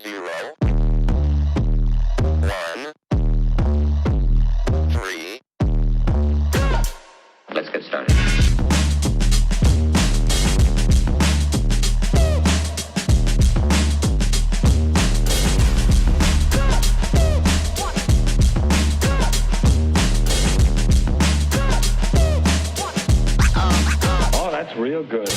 0, 1, 3. Let's get started. Oh, that's real good.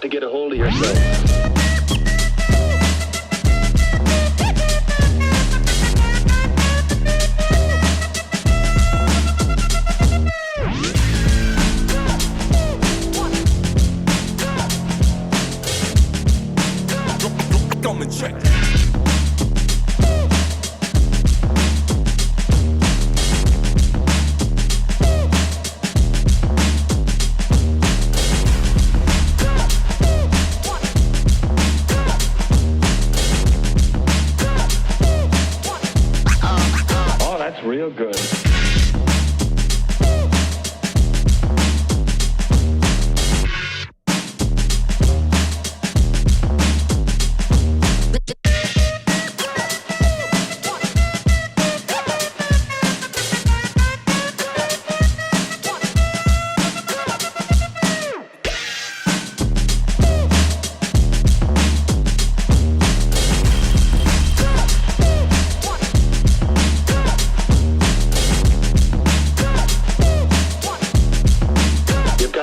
To get a hold of yourself. Come and check. That's real good.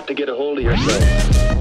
To get a hold of yourself.